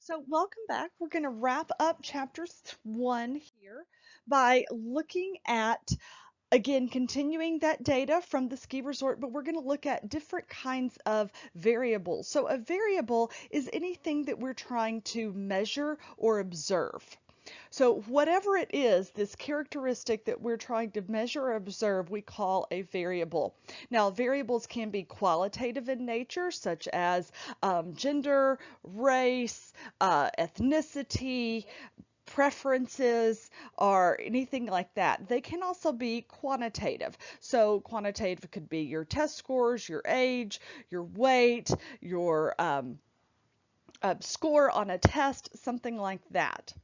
So, welcome back. We're going to wrap up chapter one here by looking at, again, continuing that data from the ski resort, but we're going to look at different kinds of variables. So, a variable is anything that we're trying to measure or observe. So whatever it is, this characteristic that we're trying to measure or observe, we call a variable. Now, variables can be qualitative in nature, such as gender, race, ethnicity, preferences, or anything like that. They can also be quantitative. So quantitative could be your test scores, your age, your weight, your score on a test, something like that.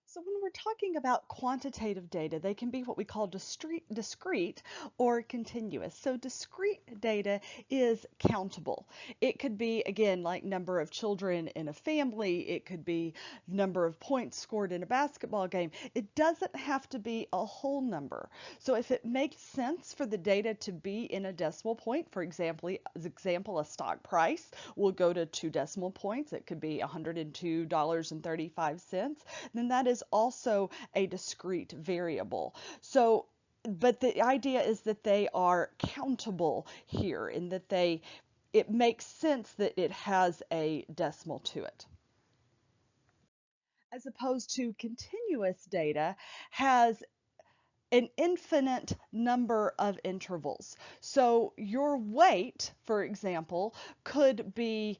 So when we're talking about quantitative data, they can be what we call discrete or continuous. So discrete data is countable. It could be, again, like number of children in a family. It could be number of points scored in a basketball game. It doesn't have to be a whole number. So if it makes sense for the data to be in a decimal point, for example, a stock price will go to 2 decimal points. It could be $102.35. Then that is also a discrete variable. So, but the idea is that they are countable here in that it makes sense that it has a decimal to it. As opposed to continuous data has an infinite number of intervals. So your weight, for example, could be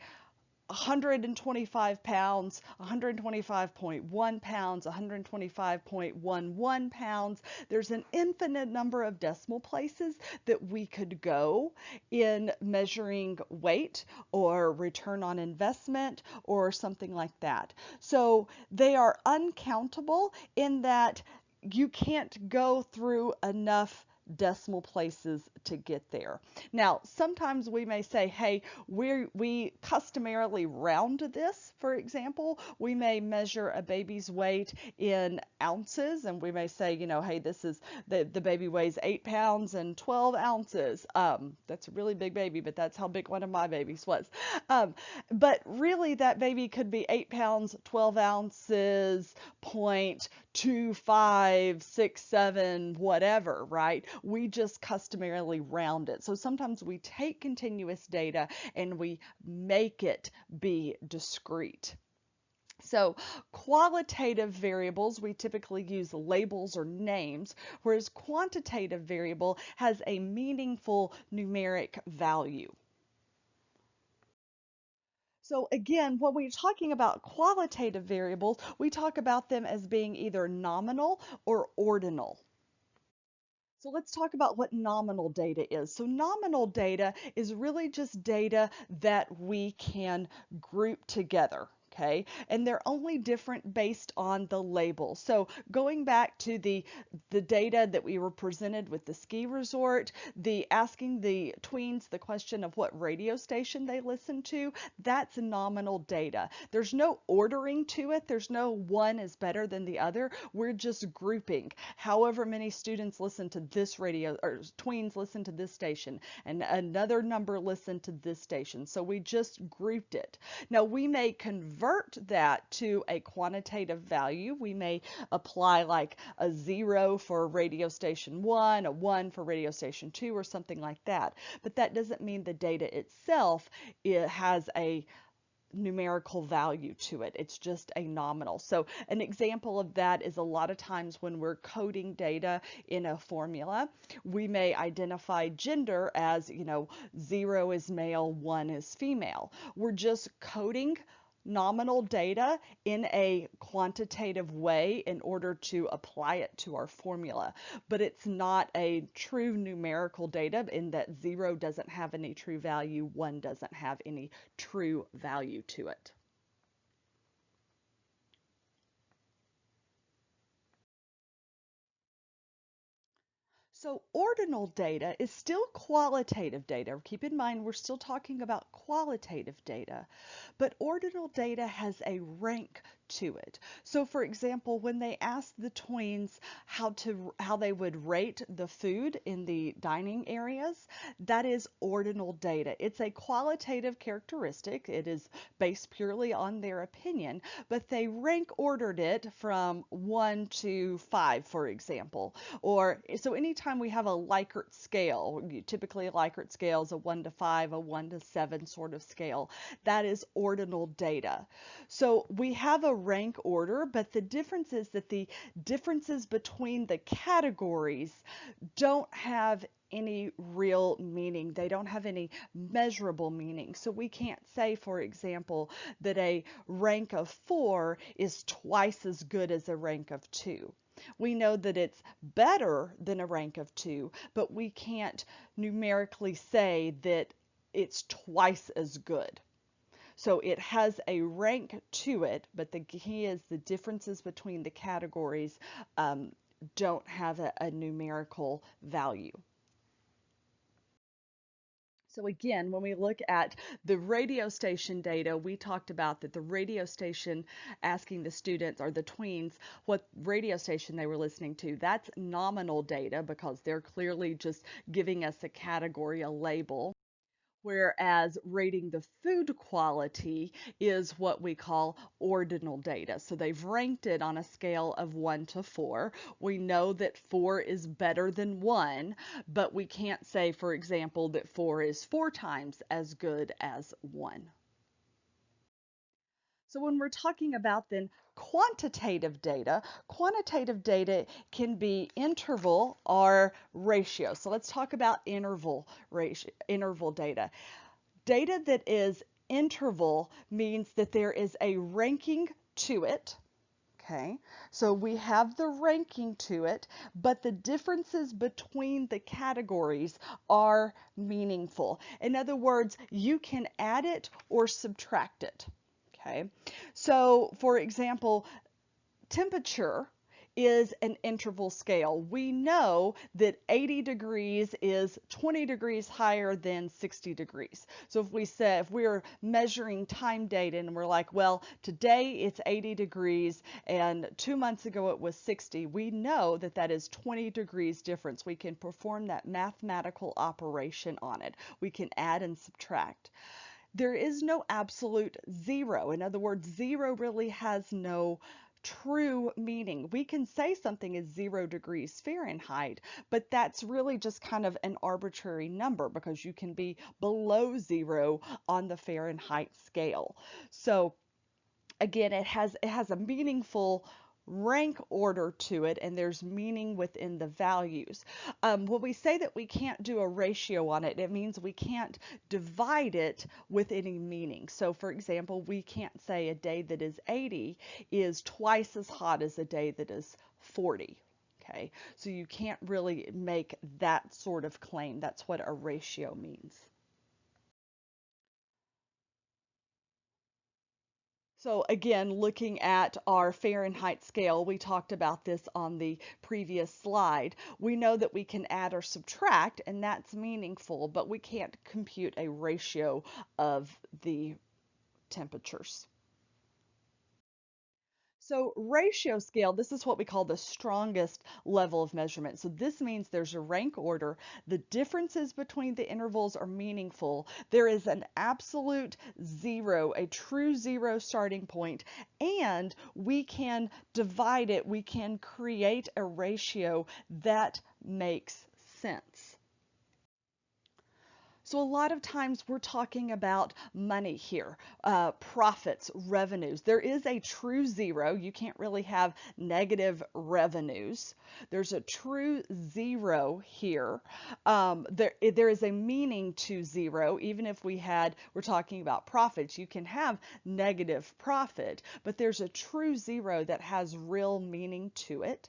125 pounds, 125.1 pounds, 125.11 pounds. There's an infinite number of decimal places that we could go in measuring weight or return on investment or something like that. So they are uncountable in that you can't go through enough decimal places to get there. Now, sometimes we may say, hey, we customarily round this, for example. We may measure a baby's weight in ounces, and we may say, hey, this is the baby weighs 8 pounds and 12 ounces. That's a really big baby, but that's how big one of my babies was. But really, that baby could be 8 pounds, 12 ounces, 0.2567, whatever, right? We just customarily round it. So sometimes we take continuous data and we make it be discrete. So qualitative variables, we typically use labels or names, whereas quantitative variable has a meaningful numeric value. So again, when we're talking about qualitative variables, we talk about them as being either nominal or ordinal. So let's talk about what nominal data is. So nominal data is really just data that we can group together. Okay, and they're only different based on the label. So going back to the data that we were presented with the ski resort, the asking the tweens the question of what radio station they listen to, that's nominal data. There's no ordering to it. There's no one is better than the other. We're just grouping. However many students listen to this radio, or tweens listen to this station, and another number listen to this station. So we just grouped it. Now we may convert that to a quantitative value. We may apply like a 0 for radio station 1, a 1 for radio station 2, or something like that. But that doesn't mean the data itself has a numerical value to it. It's just a nominal. So an example of that is a lot of times when we're coding data in a formula, we may identify gender as, 0 is male, 1 is female. We're just coding nominal data in a quantitative way in order to apply it to our formula. But it's not a true numerical data in that 0 doesn't have any true value, 1 doesn't have any true value to it. So ordinal data is still qualitative data. Keep in mind, we're still talking about qualitative data, but ordinal data has a rank to it. So for example, when they asked the tweens how they would rate the food in the dining areas, that is ordinal data. It's a qualitative characteristic. It is based purely on their opinion, but they rank ordered it from 1 to 5, for example. Or so anytime we have a Likert scale, typically a Likert scale is a 1 to 5, a 1 to 7 sort of scale. That is ordinal data. So we have a rank order, but the difference is that the differences between the categories don't have any real meaning. They don't have any measurable meaning. So we can't say, for example, that a rank of 4 is twice as good as a rank of 2. We know that it's better than a rank of 2, but we can't numerically say that it's twice as good. So it has a rank to it, but the key is the differences between the categories don't have a numerical value. So again, when we look at the radio station data, we talked about that the radio station asking the students or the tweens what radio station they were listening to. That's nominal data because they're clearly just giving us a category, a label. Whereas rating the food quality is what we call ordinal data. So they've ranked it on a scale of 1 to 4. We know that 4 is better than 1, but we can't say, for example, that 4 is 4 times as good as 1. So when we're talking about then quantitative data can be interval or ratio. So let's talk about interval data. Data that is interval means that there is a ranking to it. Okay, so we have the ranking to it, but the differences between the categories are meaningful. In other words, you can add it or subtract it. Okay, so for example, temperature is an interval scale. We know that 80 degrees is 20 degrees higher than 60 degrees. So if we're measuring time data and we're like, well, today it's 80 degrees and 2 months ago it was 60, we know that that is 20 degrees difference. We can perform that mathematical operation on it. We can add and subtract. There is no absolute zero. In other words, zero really has no true meaning. We can say something is 0 degrees Fahrenheit, but that's really just kind of an arbitrary number because you can be below 0 on the Fahrenheit scale. So again, it has a meaningful rank order to it, and there's meaning within the values. When we say that we can't do a ratio on it, it means we can't divide it with any meaning. So for example, we can't say a day that is 80 is twice as hot as a day that is 40. Okay, so you can't really make that sort of claim. That's what a ratio means. So again, looking at our Fahrenheit scale, we talked about this on the previous slide. We know that we can add or subtract, and that's meaningful, but we can't compute a ratio of the temperatures. So ratio scale, this is what we call the strongest level of measurement. So this means there's a rank order. The differences between the intervals are meaningful. There is an absolute zero, a true zero starting point, and we can divide it. We can create a ratio that makes sense. So a lot of times we're talking about money here, profits, revenues. There is a true zero. You can't really have negative revenues. There's a true zero here. There is a meaning to zero. Even if we're talking about profits, you can have negative profit, but there's a true zero that has real meaning to it.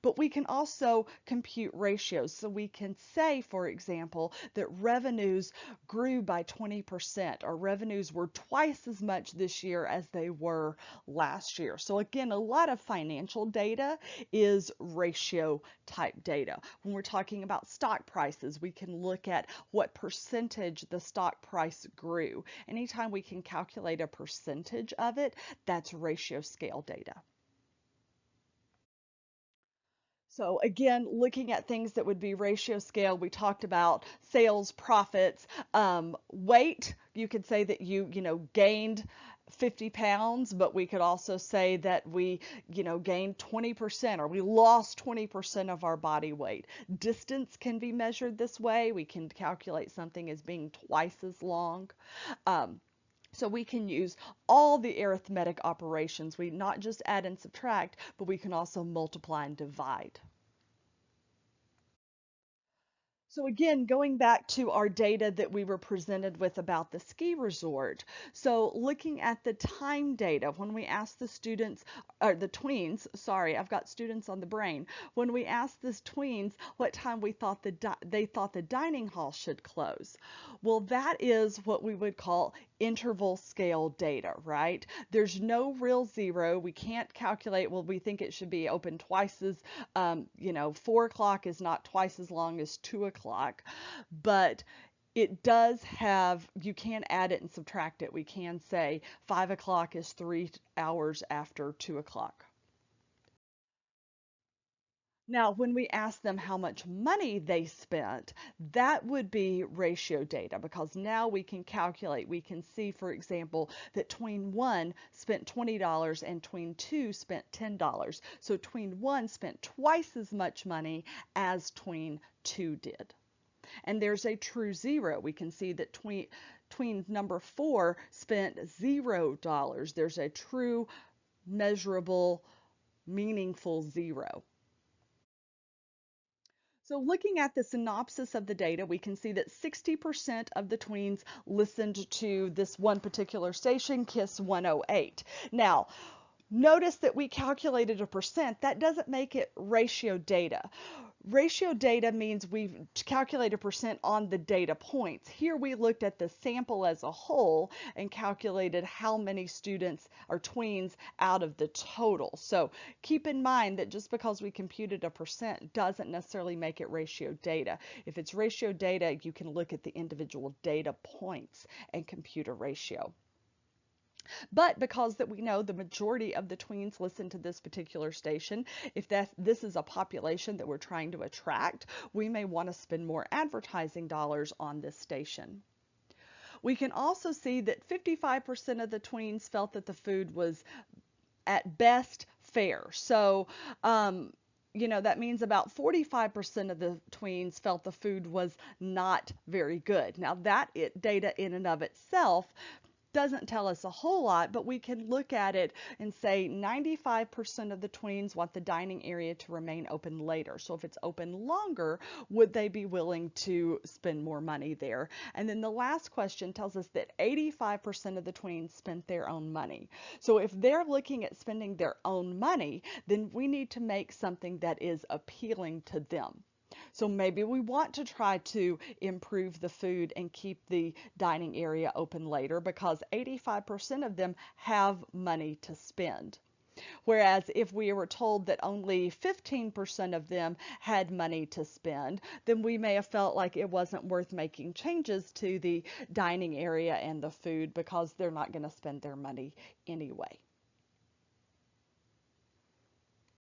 But we can also compute ratios. So we can say, for example, that revenues grew by 20%, or revenues were twice as much this year as they were last year. So again, a lot of financial data is ratio type data. When we're talking about stock prices, we can look at what percentage the stock price grew. Anytime we can calculate a percentage of it, that's ratio scale data. So again, looking at things that would be ratio scale, we talked about sales, profits, weight. You could say that you gained 50 pounds, but we could also say that we gained 20% or we lost 20% of our body weight. Distance can be measured this way. We can calculate something as being twice as long. So we can use all the arithmetic operations. We not just add and subtract, but we can also multiply and divide. So again, going back to our data that we were presented with about the ski resort. So looking at the time data, when we asked the students, or the tweens, sorry, I've got students on the brain. When we asked the tweens what time they thought the dining hall should close. Well, that is what we would call interval scale data, right? There's no real zero. We can't calculate, well, we think it should be open twice as, 4 o'clock is not twice as long as 2 o'clock, but it does have, you can add it and subtract it. We can say 5 o'clock is 3 hours after 2 o'clock. Now, when we ask them how much money they spent, that would be ratio data, because now we can calculate. We can see, for example, that tween 1 spent $20 and tween 2 spent $10. So tween 1 spent twice as much money as tween 2 did. And there's a true zero. We can see that tween number 4 spent $0. There's a true, measurable, meaningful zero. So looking at the synopsis of the data, we can see that 60% of the tweens listened to this one particular station, KISS 108. Now, notice that we calculated a percent. That doesn't make it ratio data. Ratio data means we've calculated percent on the data points. Here we looked at the sample as a whole and calculated how many students or tweens out of the total. So keep in mind that just because we computed a percent doesn't necessarily make it ratio data. If it's ratio data, you can look at the individual data points and compute a ratio. But because that we know the majority of the tweens listen to this particular station, if this is a population that we're trying to attract, we may want to spend more advertising dollars on this station. We can also see that 55% of the tweens felt that the food was at best fair. So, that means about 45% of the tweens felt the food was not very good. Now, that data in and of itself doesn't tell us a whole lot, but we can look at it and say 95% of the tweens want the dining area to remain open later. So if it's open longer, would they be willing to spend more money there? And then the last question tells us that 85% of the tweens spent their own money. So if they're looking at spending their own money, then we need to make something that is appealing to them. So maybe we want to try to improve the food and keep the dining area open later, because 85% of them have money to spend. Whereas if we were told that only 15% of them had money to spend, then we may have felt like it wasn't worth making changes to the dining area and the food because they're not going to spend their money anyway.